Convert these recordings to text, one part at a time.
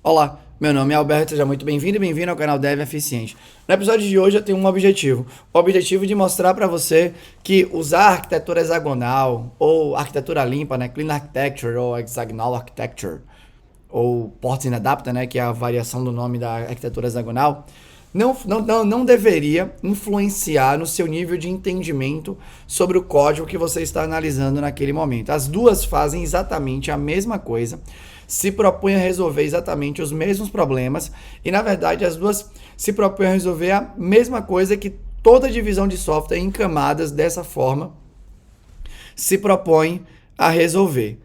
Olá, meu nome é Alberto, seja muito bem-vindo e bem-vindo ao canal Dev Eficiente. No episódio de hoje eu tenho um objetivo, o objetivo de mostrar para você que usar arquitetura hexagonal ou arquitetura limpa, né, Clean Architecture ou Hexagonal Architecture, ou Ports in Adapter, né, que é a variação do nome da arquitetura hexagonal, não deveria influenciar no seu nível de entendimento sobre o código que você está analisando naquele momento. As duas fazem exatamente a mesma coisa, se propõem a resolver exatamente os mesmos problemas e, na verdade, as duas se propõem a resolver a mesma coisa que toda divisão de software em camadas dessa forma se propõe a resolver.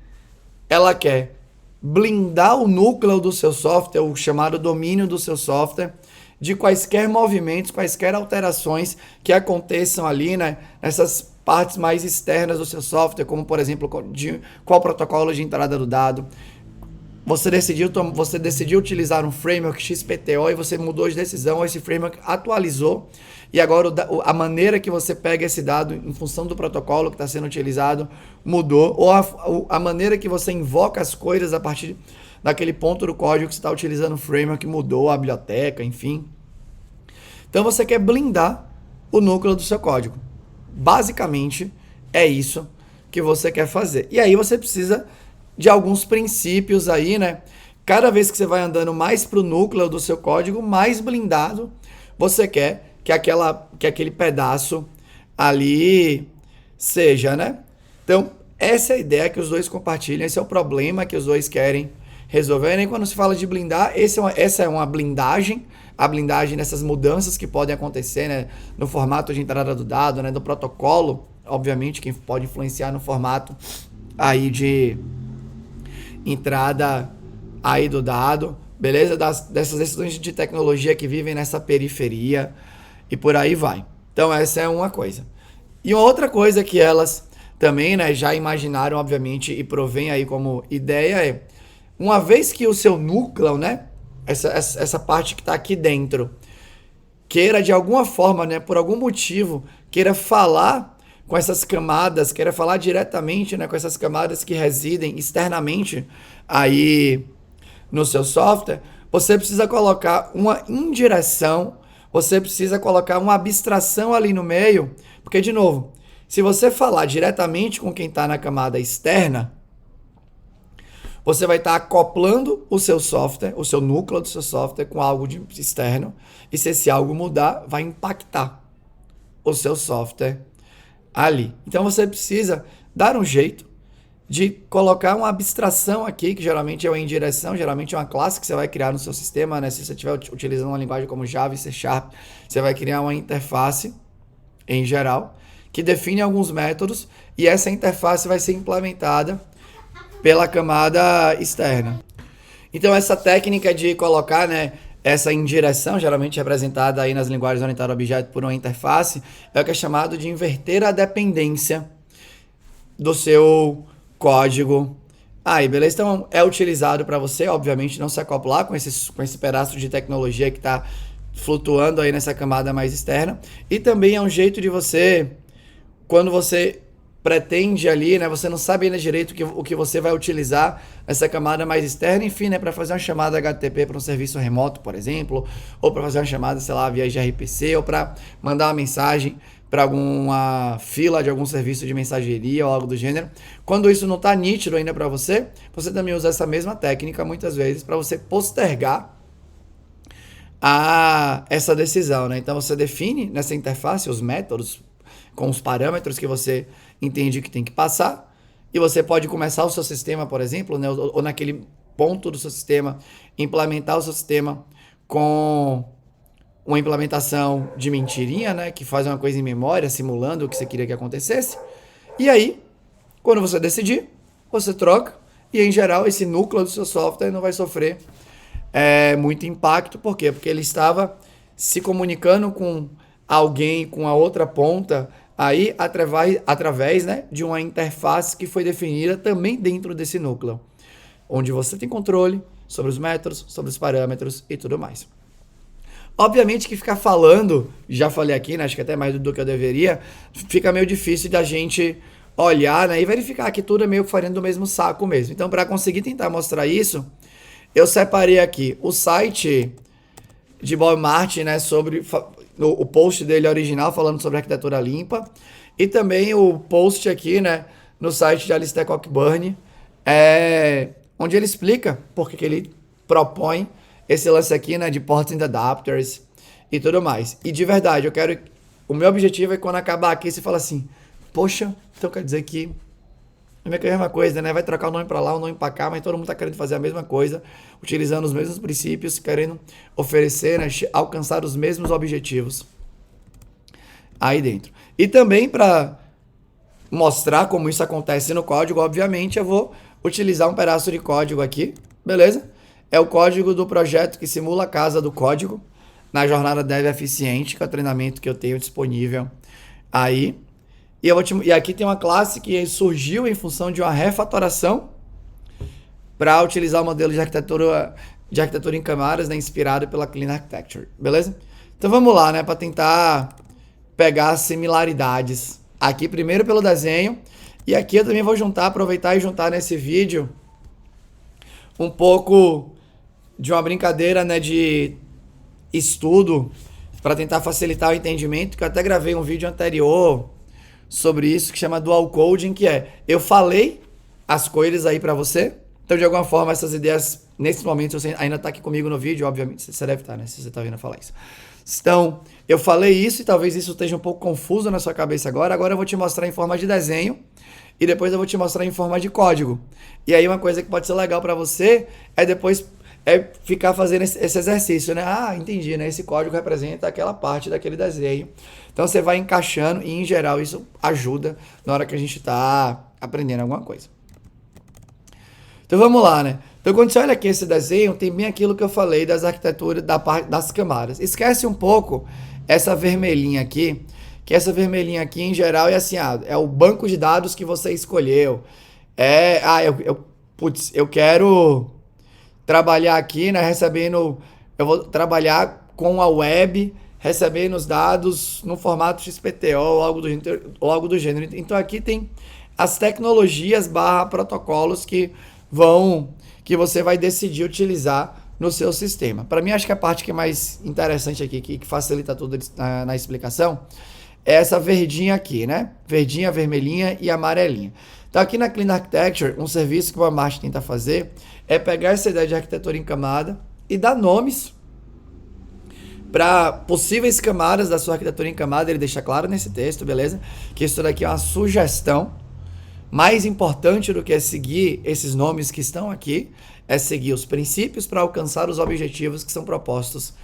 Ela quer blindar o núcleo do seu software, o chamado domínio do seu software, de quaisquer movimentos, quaisquer alterações que aconteçam ali, né, nessas partes mais externas do seu software, como, por exemplo, qual protocolo de entrada do dado. Você decidiu utilizar um framework XPTO e você mudou de decisão, esse framework atualizou e agora a maneira que você pega esse dado em função do protocolo que está sendo utilizado mudou, ou a maneira que você invoca as coisas a partir daquele ponto do código que você está utilizando o framework mudou, a biblioteca, enfim. Então você quer blindar o núcleo do seu código. Basicamente é isso que você quer fazer. E aí você precisa de alguns princípios aí, né? Cada vez que você vai andando mais para o núcleo do seu código, mais blindado você quer que aquele pedaço ali seja, né? Então, essa é a ideia que os dois compartilham, esse é o problema que os dois querem resolver. E quando se fala de blindar, essa é uma blindagem, a blindagem dessas mudanças que podem acontecer, né, no formato de entrada do dado, né, do protocolo, obviamente, que pode influenciar no formato aí de entrada aí do dado, beleza? Dessas decisões de tecnologia que vivem nessa periferia e por aí vai. Então essa é uma coisa. E uma outra coisa que elas também, né, já imaginaram, obviamente, e provém aí como ideia é, uma vez que o seu núcleo, né, essa parte que está aqui dentro, queira de alguma forma, né, por algum motivo, queira falar com essas camadas, queira falar diretamente, né, com essas camadas que residem externamente aí no seu software, você precisa colocar uma indireção, você precisa colocar uma abstração ali no meio, porque, de novo, se você falar diretamente com quem está na camada externa, você vai estar acoplando o seu software, o seu núcleo do seu software com algo externo, e se esse algo mudar, vai impactar o seu software ali. Então você precisa dar um jeito de colocar uma abstração aqui, que geralmente é uma indireção, geralmente é uma classe que você vai criar no seu sistema, né? Se você estiver utilizando uma linguagem como Java e C Sharp, você vai criar uma interface, em geral, que define alguns métodos, e essa interface vai ser implementada pela camada externa. Então essa técnica de colocar, né, essa indireção, geralmente representada aí nas linguagens orientadas a objeto por uma interface, é o que é chamado de inverter a dependência do seu código. Aí, beleza? Então é utilizado para você, obviamente, não se acoplar com esse pedaço de tecnologia que está flutuando aí nessa camada mais externa. E também é um jeito de você, quando você pretende ali, né? Você não sabe ainda direito o que você vai utilizar nessa camada mais externa, enfim, né? Para fazer uma chamada HTTP para um serviço remoto, por exemplo, ou para fazer uma chamada, sei lá, via gRPC, ou para mandar uma mensagem para alguma fila de algum serviço de mensageria ou algo do gênero. Quando isso não está nítido ainda para você, você também usa essa mesma técnica muitas vezes para você postergar essa decisão, né? Então você define nessa interface os métodos com os parâmetros que você entende que tem que passar, e você pode começar o seu sistema, por exemplo, né, ou naquele ponto do seu sistema, implementar o seu sistema com uma implementação de mentirinha, né, que faz uma coisa em memória, simulando o que você queria que acontecesse, e aí, quando você decidir, você troca, e em geral esse núcleo do seu software não vai sofrer muito impacto. Por quê? Porque ele estava se comunicando com alguém, com a outra ponta, aí através, né, de uma interface que foi definida também dentro desse núcleo, onde você tem controle sobre os métodos, sobre os parâmetros e tudo mais. Obviamente que ficar falando, já falei aqui, né, acho que até mais do que eu deveria, fica meio difícil da gente olhar, né, e verificar que tudo é meio farinha do mesmo saco mesmo. Então, para conseguir tentar mostrar isso, eu separei aqui o site de Bob Martin, né, sobre o post dele original falando sobre arquitetura limpa, e também o post aqui, né, no site de Alistair Cockburn, onde ele explica porque que ele propõe esse lance aqui, né, de ports and adapters e tudo mais. E de verdade, o meu objetivo é que quando acabar aqui você fala assim, poxa, então quer dizer que é a mesma coisa, né? Vai trocar o nome para lá, o nome para cá, mas todo mundo tá querendo fazer a mesma coisa, utilizando os mesmos princípios, querendo oferecer, né, alcançar os mesmos objetivos aí dentro. E também para mostrar como isso acontece no código, obviamente, eu vou utilizar um pedaço de código aqui, beleza? É o código do projeto que simula a casa do código na jornada Dev Eficiente, que é o treinamento que eu tenho disponível aí. E aqui tem uma classe que surgiu em função de uma refatoração para utilizar o modelo de arquitetura em camadas, né, inspirado pela Clean Architecture, beleza? Então vamos lá, né, para tentar pegar similaridades. Aqui primeiro pelo desenho, e aqui eu também vou aproveitar e juntar nesse vídeo um pouco de uma brincadeira, né, de estudo para tentar facilitar o entendimento, que eu até gravei um vídeo anterior sobre isso, que chama Dual Coding, que eu falei as coisas aí para você, então de alguma forma essas ideias, nesse momento, você ainda tá aqui comigo no vídeo, obviamente, você deve estar, né, se você tá vendo eu falar isso. Então, eu falei isso e talvez isso esteja um pouco confuso na sua cabeça agora eu vou te mostrar em forma de desenho e depois eu vou te mostrar em forma de código. E aí uma coisa que pode ser legal para você depois ficar fazendo esse exercício, né? Ah, entendi, né? Esse código representa aquela parte daquele desenho. Então você vai encaixando e, em geral, isso ajuda na hora que a gente está aprendendo alguma coisa. Então vamos lá, né? Então quando você olha aqui esse desenho, tem bem aquilo que eu falei das arquiteturas, das camadas. Esquece um pouco essa vermelhinha aqui, que essa vermelhinha aqui, em geral, é assim, é o banco de dados que você escolheu. Eu quero trabalhar aqui, né, eu vou trabalhar com a web, recebendo os dados no formato XPTO ou algo do gênero. Então aqui tem as tecnologias / protocolos que você vai decidir utilizar no seu sistema. Para mim, acho que a parte que é mais interessante aqui, que facilita tudo na explicação, é essa verdinha aqui, né? Verdinha, vermelhinha e amarelinha. Então aqui na Clean Architecture, um serviço que o Walmart tenta fazer é pegar essa ideia de arquitetura em camada e dar nomes para possíveis camadas da sua arquitetura em camada. Ele deixa claro nesse texto, beleza? Que isso daqui é uma sugestão. Mais importante do que é seguir esses nomes que estão aqui, é seguir os princípios para alcançar os objetivos que são propostos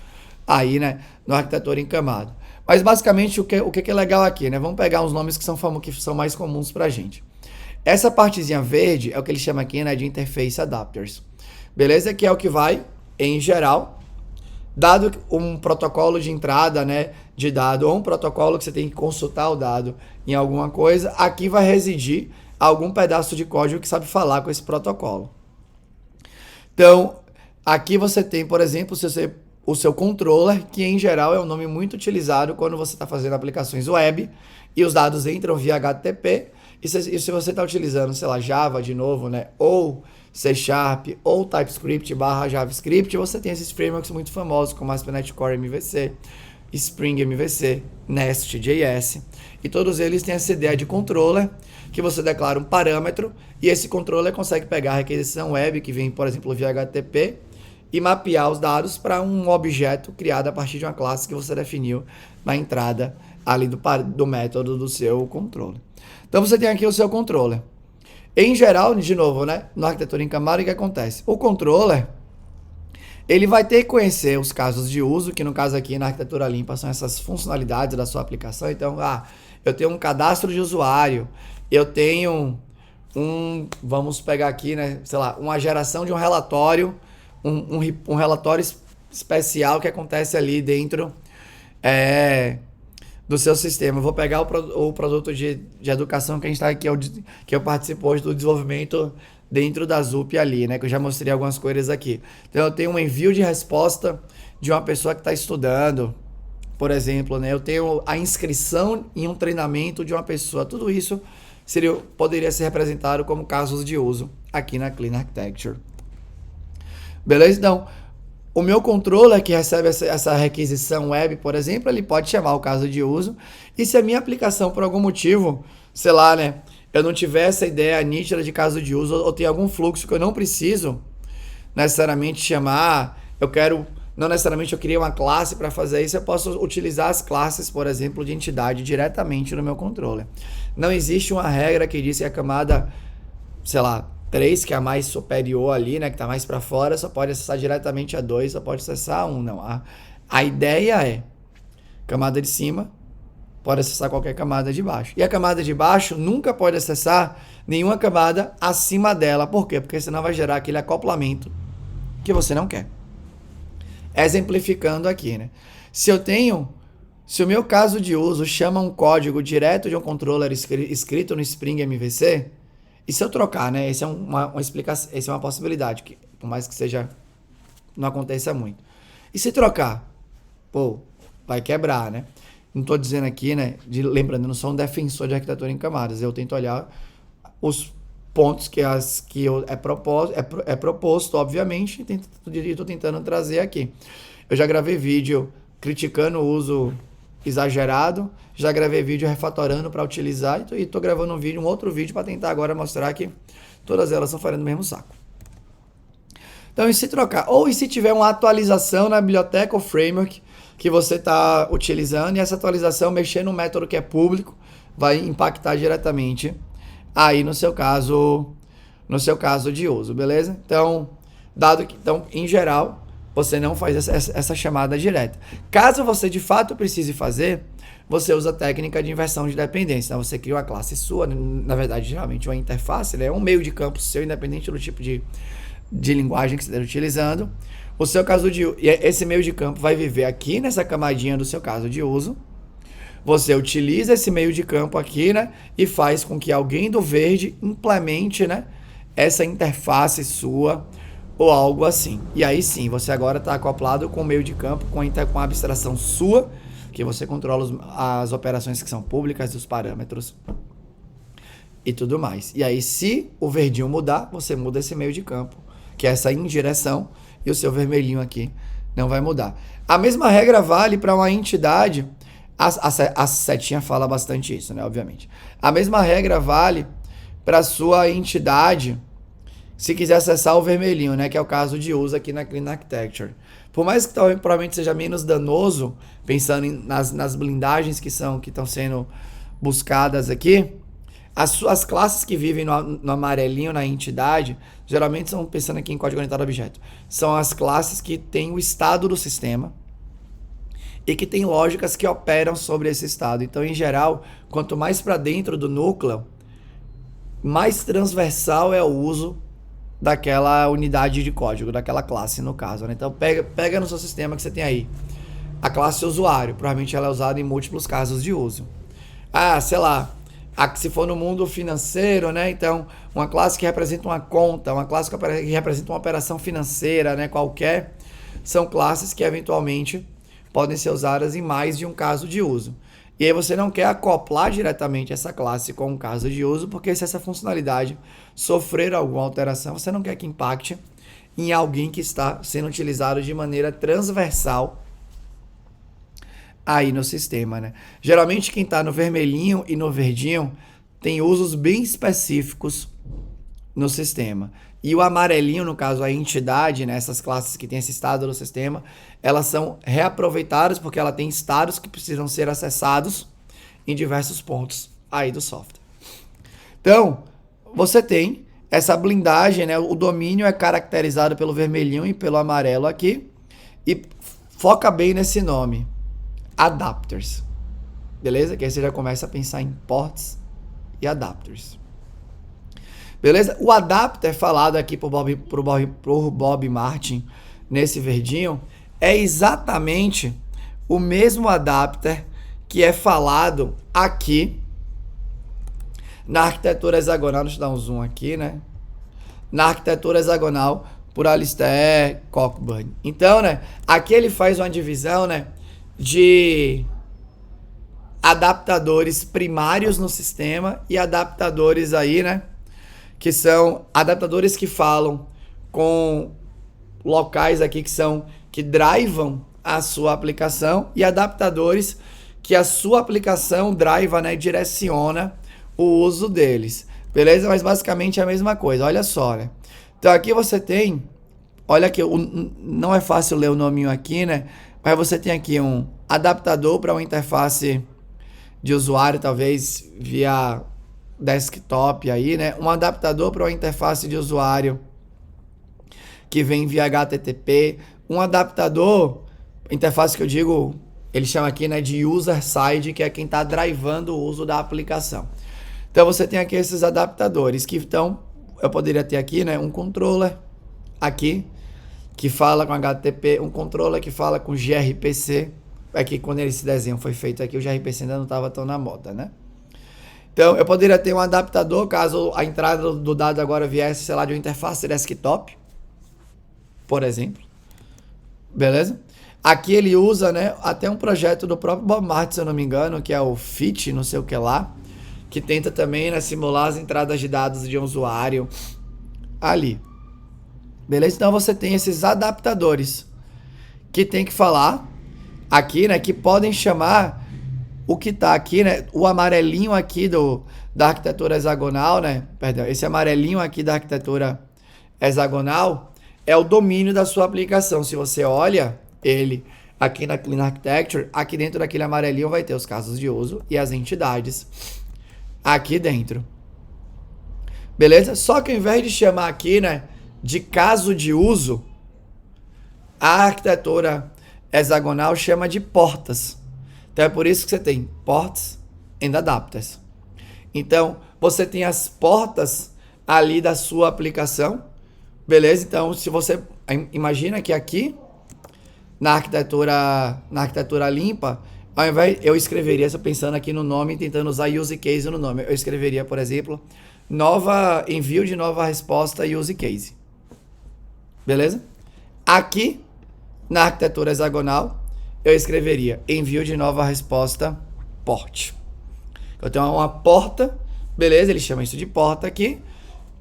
aí, né, no arquitetura em camada. Mas basicamente o que é legal aqui, né? Vamos pegar uns nomes que são mais comuns para a gente. Essa partezinha verde é o que ele chama aqui, né, de Interface Adapters. Beleza? Que é o que vai, em geral, dado um protocolo de entrada, né, de dado, ou um protocolo que você tem que consultar o dado em alguma coisa, aqui vai residir algum pedaço de código que sabe falar com esse protocolo. Então, aqui você tem, por exemplo, o seu controller, que em geral é um nome muito utilizado quando você está fazendo aplicações web e os dados entram via HTTP. E se você está utilizando, sei lá, Java de novo, né, ou C Sharp, ou TypeScript / JavaScript, você tem esses frameworks muito famosos, como ASP.NET Core MVC, Spring MVC, Nest.js, e todos eles têm essa ideia de controller, que você declara um parâmetro, e esse controller consegue pegar a requisição web, que vem, por exemplo, via HTTP, e mapear os dados para um objeto criado a partir de uma classe que você definiu na entrada ali do método do seu controller. Então você tem aqui o seu controller. Em geral, de novo, né, na arquitetura em camada, o que acontece? O controller, ele vai ter que conhecer os casos de uso, que no caso aqui na arquitetura limpa são essas funcionalidades da sua aplicação. Então, eu tenho um cadastro de usuário, eu tenho vamos pegar aqui, né, sei lá, uma geração de um relatório, um relatório especial que acontece ali dentro do seu sistema. Eu vou pegar o produto de educação que a gente está aqui, que eu participo hoje do desenvolvimento dentro da ZUP ali, né? Que eu já mostrei algumas coisas aqui. Então eu tenho um envio de resposta de uma pessoa que está estudando, por exemplo, né? Eu tenho a inscrição em um treinamento de uma pessoa. Tudo isso poderia ser representado como casos de uso aqui na Clean Architecture. Beleza? Então, o meu controller que recebe essa requisição web, por exemplo, ele pode chamar o caso de uso. E se a minha aplicação, por algum motivo, sei lá, né, eu não tiver essa ideia nítida de caso de uso, ou tem algum fluxo que eu não preciso necessariamente chamar, não necessariamente eu criei uma classe para fazer isso, eu posso utilizar as classes, por exemplo, de entidade diretamente no meu controller. Não existe uma regra que diz que a camada, sei lá, 3, que é a mais superior ali, né, que está mais para fora, só pode acessar diretamente a 2, só pode acessar a 1, não. A ideia é, camada de cima pode acessar qualquer camada de baixo. E a camada de baixo nunca pode acessar nenhuma camada acima dela. Por quê? Porque senão vai gerar aquele acoplamento que você não quer. Exemplificando aqui, né? Se o meu caso de uso chama um código direto de um controller escrito no Spring MVC, e se eu trocar, né? Essa é uma explicação, essa é uma possibilidade, que, por mais que seja, não aconteça muito. E se trocar? Pô, vai quebrar, né? Não estou dizendo aqui, né? Lembrando, eu não sou um defensor de arquitetura em camadas. Eu tento olhar os pontos que é proposto, obviamente, e estou tentando trazer aqui. Eu já gravei vídeo criticando o uso exagerado, já gravei vídeo refatorando para utilizar e estou gravando um outro vídeo para tentar agora mostrar que todas elas estão fazendo o mesmo saco. Então, e se trocar? Ou e se tiver uma atualização na biblioteca ou framework que você está utilizando e essa atualização mexer no método que é público, vai impactar diretamente aí no seu caso de uso, beleza? Então, em geral, você não faz essa chamada direta. Caso você de fato precise fazer, você usa a técnica de inversão de dependência. Então, você cria uma classe sua, na verdade, geralmente uma interface, né? Um meio de campo seu, independente do tipo de linguagem que você esteja utilizando. O seu caso de esse meio de campo vai viver aqui nessa camadinha do seu caso de uso. Você utiliza esse meio de campo aqui, né? E faz com que alguém do verde implemente, né? Essa interface sua ou algo assim. E aí sim, você agora está acoplado com o meio de campo, com a abstração sua, que você controla as operações que são públicas, os parâmetros e tudo mais. E aí, se o verdinho mudar, você muda esse meio de campo, que é essa indireção, e o seu vermelhinho aqui não vai mudar. A mesma regra vale para uma entidade. A setinha fala bastante isso, né? Obviamente. A mesma regra vale para sua entidade, se quiser acessar o vermelhinho, né? Que é o caso de uso aqui na Clean Architecture. Por mais que provavelmente seja menos danoso, pensando nas blindagens que estão sendo buscadas aqui, as classes que vivem no amarelinho na entidade, geralmente são, pensando aqui em código orientado a objeto, são as classes que têm o estado do sistema e que tem lógicas que operam sobre esse estado. Então, em geral, quanto mais para dentro do núcleo, mais transversal é o uso daquela unidade de código, daquela classe, no caso, né? Então, pega no seu sistema que você tem aí a classe usuário. Provavelmente ela é usada em múltiplos casos de uso. Sei lá, se for no mundo financeiro, né? Então, uma classe que representa uma conta, uma classe que representa uma operação financeira, né? Qualquer, são classes que eventualmente podem ser usadas em mais de um caso de uso. E aí você não quer acoplar diretamente essa classe com um caso de uso, porque se essa funcionalidade sofrer alguma alteração, você não quer que impacte em alguém que está sendo utilizado de maneira transversal aí no sistema, né? Geralmente quem está no vermelhinho e no verdinho tem usos bem específicos no sistema. E o amarelinho, no caso, a entidade, né, essas classes que têm esse estado no sistema, elas são reaproveitadas porque ela tem estados que precisam ser acessados em diversos pontos aí do software. Então, você tem essa blindagem, né? O domínio é caracterizado pelo vermelhinho e pelo amarelo aqui. E foca bem nesse nome. Adapters. Beleza? Que aí você já começa a pensar em ports e adapters. Beleza? O adapter falado aqui por Bob Martin nesse verdinho é exatamente o mesmo adapter que é falado aqui na arquitetura hexagonal. Deixa eu dar um zoom aqui, né? Na arquitetura hexagonal por Alistair Cockburn. Então, né? Aqui ele faz uma divisão, né? De adaptadores primários no sistema e adaptadores aí, né? Que são adaptadores que falam com locais aqui que drivam a sua aplicação e adaptadores que a sua aplicação driva, né, direciona o uso deles. Beleza? Mas basicamente é a mesma coisa. Olha só, né? Então aqui você tem, olha aqui, não é fácil ler o nominho aqui, né? Mas você tem aqui um adaptador para uma interface de usuário, talvez via desktop aí, né? Um adaptador para uma interface de usuário que vem via HTTP, um adaptador, interface que eu digo, ele chama aqui, né, de user side, que é quem está drivando o uso da aplicação. Então você tem aqui esses adaptadores que então eu poderia ter aqui, né, um controller aqui que fala com HTTP, um controller que fala com gRPC. É que quando esse desenho foi feito aqui, o gRPC ainda não estava tão na moda, né? Então eu poderia ter um adaptador caso a entrada do dado agora viesse, sei lá, de uma interface desktop, por exemplo. Beleza? Aqui ele usa, né, até um projeto do próprio Bob Martin, se eu não me engano, que é o FIT, não sei o que lá, que tenta também, né, simular as entradas de dados de um usuário ali. Beleza? Então você tem esses adaptadores que tem que falar aqui, né, que podem chamar o que está aqui, né, o amarelinho aqui da arquitetura hexagonal, né, perdão, esse amarelinho aqui da arquitetura hexagonal é o domínio da sua aplicação. Se você olha ele aqui na Clean Architecture, aqui dentro daquele amarelinho vai ter os casos de uso e as entidades aqui dentro. Beleza? Só que ao invés de chamar aqui, né, de caso de uso, a arquitetura hexagonal chama de portas. Então é por isso que você tem ports and adapters. Então você tem as portas ali da sua aplicação, beleza? Então se você imagina que aqui na arquitetura limpa, ao invés eu escreveria, estou pensando aqui no nome, tentando usar use case no nome, eu escreveria, por exemplo, envio de nova resposta use case. Beleza? Aqui na arquitetura hexagonal, eu escreveria envio de nova resposta port. Eu tenho uma porta, beleza? Ele chama isso de porta aqui,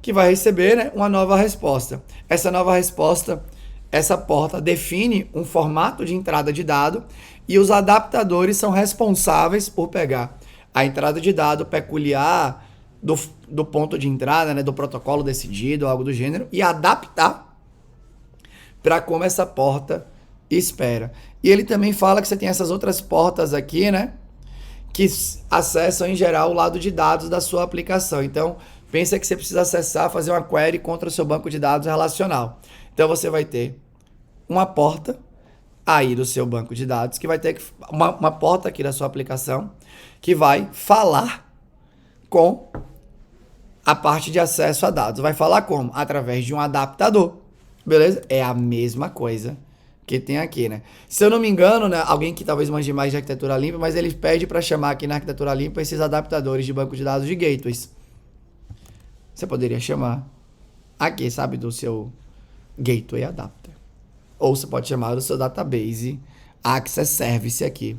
que vai receber, né, uma nova resposta. Essa nova resposta, essa porta define um formato de entrada de dado e os adaptadores são responsáveis por pegar a entrada de dado peculiar do ponto de entrada, né, do protocolo decidido, algo do gênero, e adaptar para como essa porta espera. E ele também fala que você tem essas outras portas aqui, né, que acessam em geral o lado de dados da sua aplicação. Então, pensa que você precisa acessar, fazer uma query contra o seu banco de dados relacional. Então, você vai ter uma porta aí do seu banco de dados, que vai ter uma porta aqui da sua aplicação, que vai falar com a parte de acesso a dados. Vai falar como? Através de um adaptador. Beleza? É a mesma coisa que tem aqui, né? Se eu não me engano, né, alguém que talvez manje mais de arquitetura limpa, mas ele pede para chamar aqui na arquitetura limpa esses adaptadores de banco de dados de gateways. Você poderia chamar aqui, sabe, do seu gateway adapter. Ou você pode chamar do seu database access service aqui,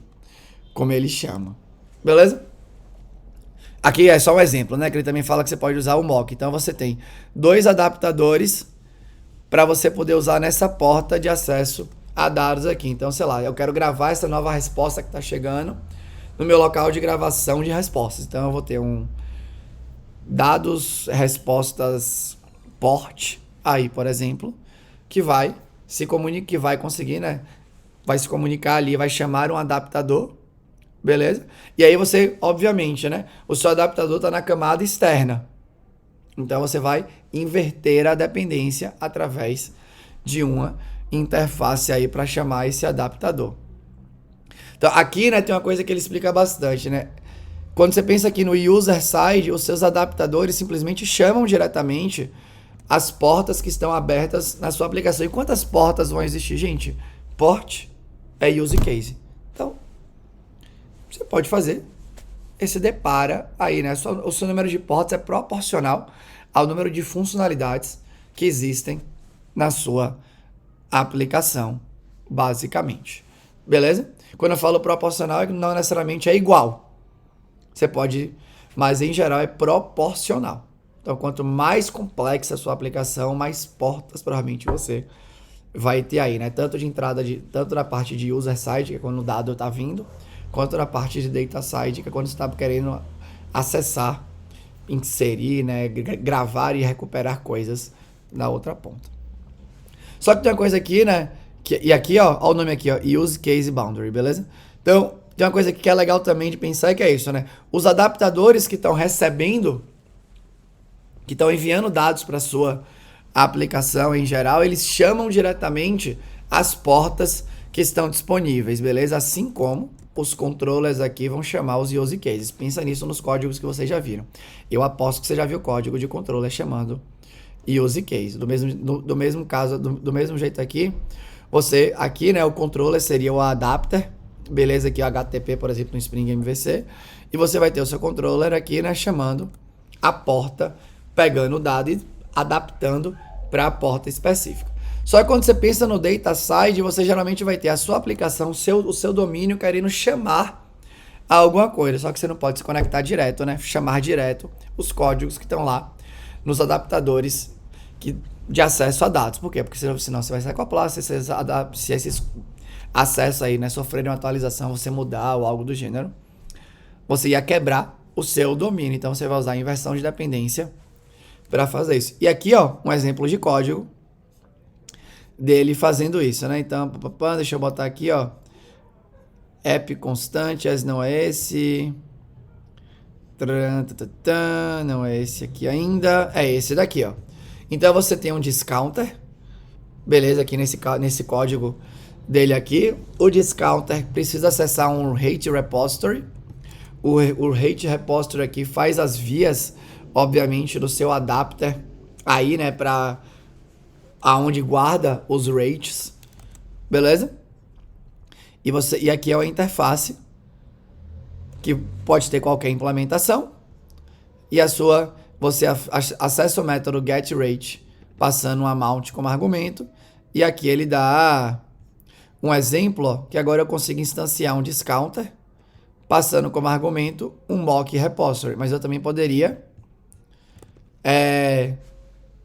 como ele chama. Beleza? Aqui é só um exemplo, né? Que ele também fala que você pode usar o mock. Então você tem 2 adaptadores para você poder usar nessa porta de acesso a dados aqui. Então, sei lá, eu quero gravar essa nova resposta que está chegando no meu local de gravação de respostas. Então eu vou ter um dados respostas port aí, por exemplo, que vai se comunicar, que vai conseguir, né? Vai se comunicar ali, vai chamar um adaptador, beleza? E aí você, obviamente, né? O seu adaptador está na camada externa. Então você vai inverter a dependência através de uma interface aí para chamar esse adaptador. Então aqui, né, tem uma coisa que ele explica bastante, né? Quando você pensa aqui no user side, os seus adaptadores simplesmente chamam diretamente as portas que estão abertas na sua aplicação. E quantas portas vão existir, gente? Port é use case. Então, você pode fazer esse depara aí, né? O seu número de portas é proporcional ao número de funcionalidades que existem na sua aplicação, basicamente. Beleza? Quando eu falo proporcional, não necessariamente é igual. Você pode, mas em geral é proporcional. Então, quanto mais complexa a sua aplicação, mais portas provavelmente você vai ter aí, né? Tanto de entrada, tanto na parte de user side, que é quando o dado está vindo, quanto na parte de data side, que é quando você está querendo acessar, inserir, né? Gravar e recuperar coisas na outra ponta. Só que tem uma coisa aqui, né? E aqui, ó o nome aqui, ó, Use Case Boundary, beleza? Então, tem uma coisa aqui que é legal também de pensar, que é isso, né? Os adaptadores que estão recebendo, que estão enviando dados para sua aplicação em geral, eles chamam diretamente as portas que estão disponíveis, beleza? Assim como os controllers aqui vão chamar os use cases. Pensa nisso nos códigos que vocês já viram. Eu aposto que você já viu o código de controller chamando use case. Do mesmo caso, do mesmo jeito aqui, você aqui, né, o controller seria o adapter, beleza? Aqui o HTTP, por exemplo, no Spring MVC, e você vai ter o seu controller aqui, né, chamando a porta, pegando o dado e adaptando para a porta específica. Só que quando você pensa no data side, você geralmente vai ter a sua aplicação, o seu domínio querendo chamar a alguma coisa. Só que você não pode se conectar direto, né? Chamar direto os códigos que estão lá nos adaptadores de acesso a dados. Por quê? Porque senão você vai se acoplar, se esses acessos aí, né, sofrerem uma atualização, você mudar ou algo do gênero, você ia quebrar o seu domínio. Então você vai usar a inversão de dependência para fazer isso. E aqui, ó, um exemplo de código dele fazendo isso, né? Então, deixa eu botar aqui, ó, app constante, não é esse, não é esse aqui ainda, é esse daqui, ó. Então você tem um discounter, beleza? Aqui nesse código dele aqui, o discounter precisa acessar um rate repository. O rate repository aqui faz as vias, obviamente, do seu adapter aí, né, para aonde guarda os rates, beleza? E aqui é a interface que pode ter qualquer implementação e você acessa o método getRate passando um amount como argumento, e aqui ele dá um exemplo, ó, que agora eu consigo instanciar um discounter passando como argumento um mock repository, mas eu também poderia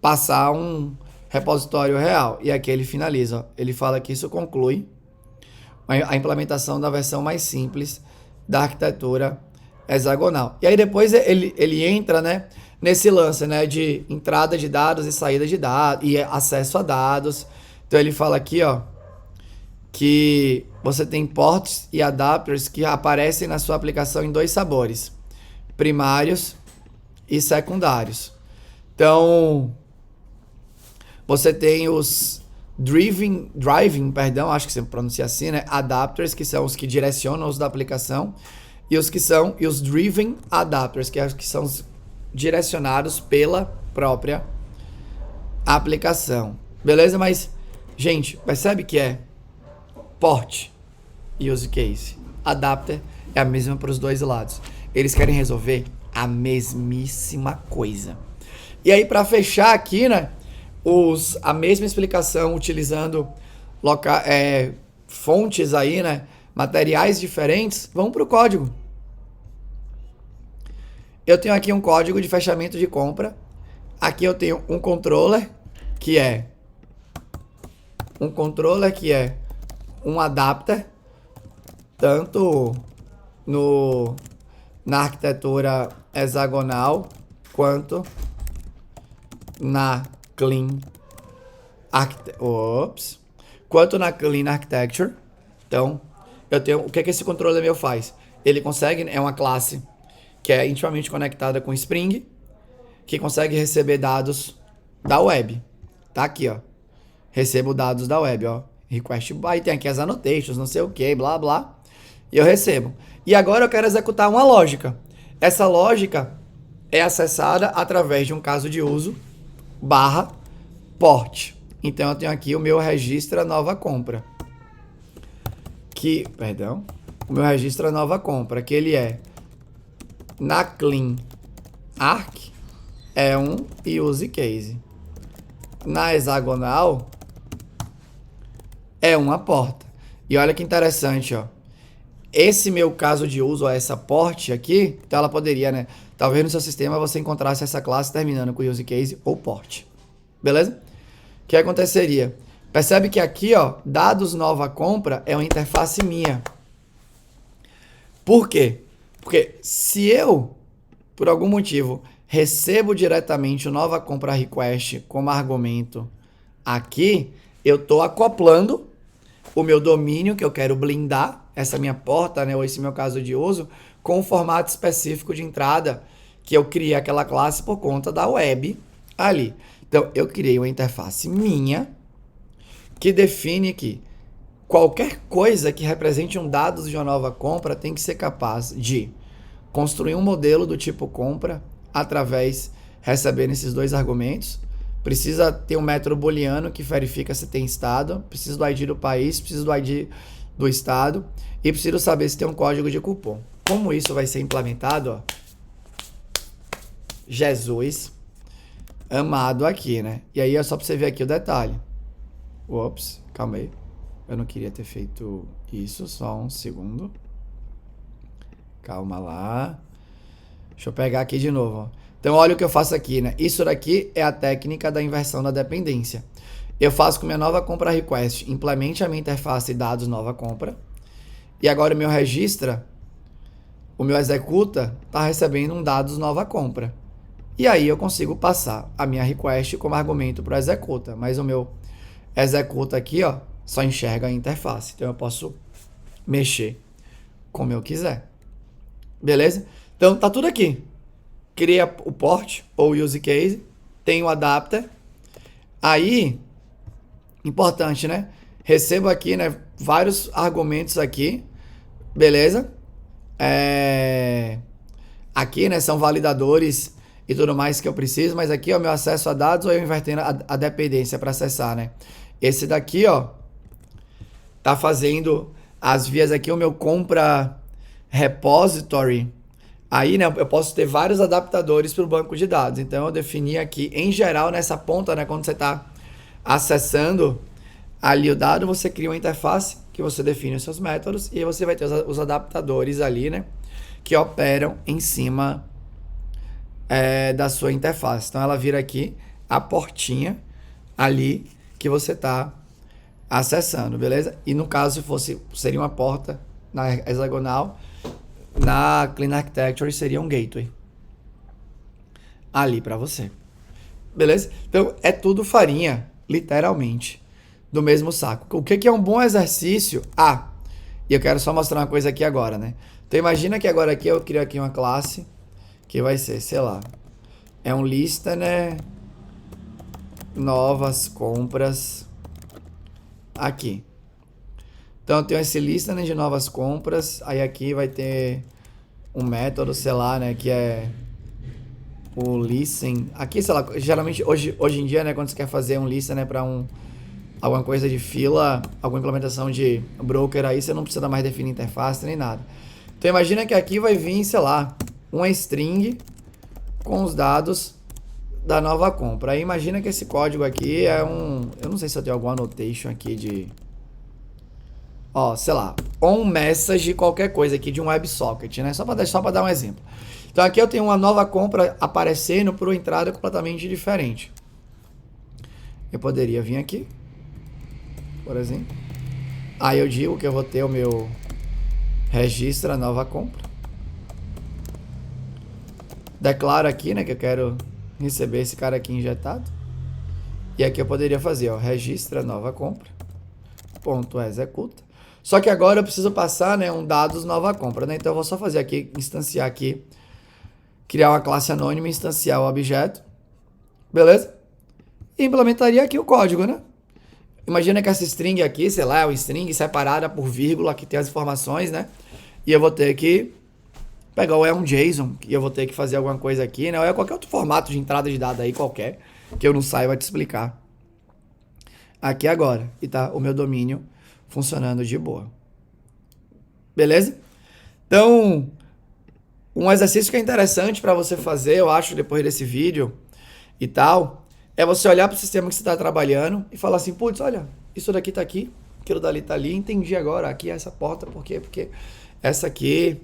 passar um repositório real. E aqui ele finaliza, ó. Ele fala que isso conclui a implementação da versão mais simples da arquitetura hexagonal. E aí depois ele entra, né, nesse lance, né, de entrada de dados e saída de dados e acesso a dados. Então ele fala aqui, ó, que você tem ports e adapters que aparecem na sua aplicação em dois sabores, primários e secundários. Então, você tem os driving, acho que você pronuncia assim, né? Adapters, que são os que direcionam os da aplicação, e os driven adapters, que são os direcionados pela própria aplicação. Beleza? Mas, gente, percebe que é port e use case. Adapter é a mesma para os dois lados. Eles querem resolver a mesmíssima coisa. E aí, para fechar aqui, né, a mesma explicação utilizando fontes aí, né, materiais diferentes, vão para o código. Eu tenho aqui um código de fechamento de compra. Aqui eu tenho um controller que é um adapter, tanto na arquitetura hexagonal quanto na clean architecture. Então, eu tenho o que esse controller meu faz? Ele consegue, é uma classe que é intimamente conectada com Spring, que consegue receber dados da web. Tá aqui, ó. Recebo dados da web, ó. Request by, tem aqui as annotations, não sei o que, blá blá. E eu recebo. E agora eu quero executar uma lógica. Essa lógica é acessada através de um caso de uso /port. Então eu tenho aqui o meu registra nova compra. O meu registra nova compra, que ele é na clean arc é um use case. Na hexagonal é uma porta. E olha que interessante, ó. Esse meu caso de uso, ó, essa port aqui, então ela poderia, né? Talvez no seu sistema você encontrasse essa classe terminando com use case ou port. Beleza? O que aconteceria? Percebe que aqui, ó, dados nova compra é uma interface minha. Por quê? Porque se eu, por algum motivo, recebo diretamente o nova compra request como argumento aqui, eu estou acoplando o meu domínio que eu quero blindar, essa minha porta, né, ou esse meu caso de uso, com um formato específico de entrada que eu criei aquela classe por conta da web ali. Então, eu criei uma interface minha que define que qualquer coisa que represente um dado de uma nova compra tem que ser capaz de construir um modelo do tipo compra através recebendo esses dois argumentos. Precisa ter um método booleano que verifica se tem estado, precisa do ID do país, precisa do ID do estado e preciso saber se tem um código de cupom. Como isso vai ser implementado? Ó? Jesus amado aqui, né? E aí é só para você ver aqui o detalhe. Ops, calma aí. Eu não queria ter feito isso, só um segundo. Calma lá. Deixa eu pegar aqui de novo. Ó. Então, olha o que eu faço aqui, né? Isso daqui é a técnica da inversão da dependência. Eu faço com minha nova compra request, implemente a minha interface dados nova compra. E agora o meu registra, o meu executa, está recebendo um dados nova compra. E aí eu consigo passar a minha request como argumento para o executa. Mas o meu executa aqui, ó, só enxerga a interface. Então eu posso mexer como eu quiser. Beleza? Então tá tudo aqui. Cria o port ou use case, tem o adapter. Aí, importante, né? Recebo aqui, né, vários argumentos aqui. Beleza? Aqui, né, são validadores e tudo mais que eu preciso, mas aqui, ó, meu acesso a dados ou eu invertendo a dependência para acessar, né? Esse daqui, ó, tá fazendo as vias aqui, o meu compra repository. Aí, né, eu posso ter vários adaptadores para o banco de dados. Então, eu defini aqui, em geral, nessa ponta, né, quando você está acessando ali o dado, você cria uma interface que você define os seus métodos e aí você vai ter os adaptadores ali, né, que operam em cima da sua interface. Então, ela vira aqui a portinha ali que você está acessando, beleza? E no caso, se fosse, seria uma porta na hexagonal, na Clean Architecture seria um gateway ali para você, beleza? Então é tudo farinha, literalmente, do mesmo saco. O que é um bom exercício? E eu quero só mostrar uma coisa aqui agora, né? Então imagina que agora aqui eu crio aqui uma classe que vai ser, sei lá, é um listener novas compras aqui. Então eu tenho esse listener de novas compras, aí aqui vai ter um método, sei lá, né, que é o listen. Aqui, sei lá, geralmente hoje em dia, né, quando você quer fazer um listener para alguma coisa de fila, alguma implementação de broker aí, você não precisa mais definir interface nem nada. Então imagina que aqui vai vir, sei lá, uma string com os dados da nova compra. Aí imagina que esse código aqui é eu não sei se eu tenho alguma annotation aqui de sei lá, on message qualquer coisa aqui de um WebSocket, né? Só para dar um exemplo. Então aqui eu tenho uma nova compra aparecendo por uma entrada completamente diferente. Eu poderia vir aqui, por exemplo. Aí eu digo que eu vou ter o meu registra nova compra. Declaro aqui, né, que eu quero receber esse cara aqui injetado. E aqui eu poderia fazer, ó, registra nova compra. Ponto executa. Só que agora eu preciso passar, né, um dados nova compra, né? Então eu vou só fazer aqui, instanciar aqui, criar uma classe anônima, instanciar o objeto, beleza? E implementaria aqui o código, né? Imagina que essa string aqui, sei lá, é uma string separada por vírgula, que tem as informações, né? E eu vou ter que pegar, ou é um JSON, e eu vou ter que fazer alguma coisa aqui, né? Ou é qualquer outro formato de entrada de dados aí, qualquer, que eu não saiba te explicar. Aqui agora, e tá o meu domínio funcionando de boa. Beleza? Então, um exercício que é interessante para você fazer, eu acho, depois desse vídeo e tal, é você olhar para o sistema que você está trabalhando e falar assim, putz, olha, isso daqui tá aqui, aquilo dali tá ali, entendi agora, aqui é essa porta, por quê? Porque essa aqui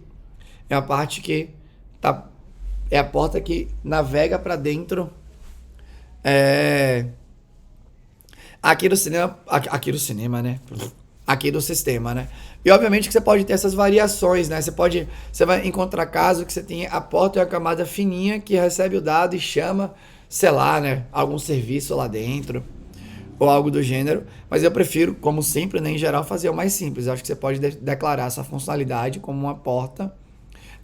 é a parte que é a porta que navega para dentro aqui do cinema, né? Aqui do sistema, né? E obviamente que você pode ter essas variações, né? Você vai encontrar caso que você tem a porta e a camada fininha que recebe o dado e chama, sei lá, né? Algum serviço lá dentro ou algo do gênero. Mas eu prefiro, como sempre, né, em geral, fazer o mais simples. Eu acho que você pode declarar essa funcionalidade como uma porta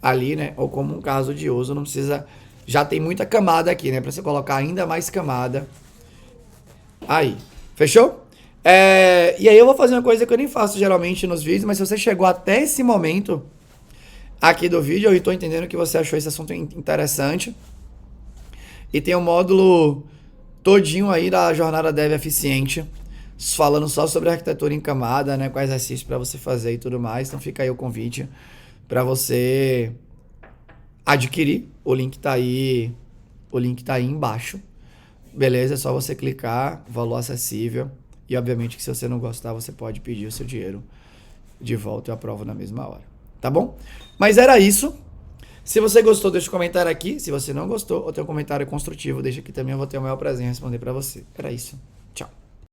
ali, né? Ou como um caso de uso. Não precisa. Já tem muita camada aqui, né? Para você colocar ainda mais camada aí. Fechou? E aí eu vou fazer uma coisa que eu nem faço geralmente nos vídeos, mas se você chegou até esse momento aqui do vídeo, eu estou entendendo que você achou esse assunto interessante. E tem um módulo todinho aí da jornada Dev Eficiente, falando só sobre arquitetura em camada, né, com exercícios para você fazer e tudo mais. Então fica aí o convite para você adquirir. O link tá aí embaixo. Beleza? É só você clicar, valor acessível. E obviamente que se você não gostar, você pode pedir o seu dinheiro de volta e eu aprovo na mesma hora. Tá bom? Mas era isso. Se você gostou, deixa um comentário aqui. Se você não gostou ou tem um comentário construtivo, deixa aqui também. Eu vou ter o maior prazer em responder para você. Era isso.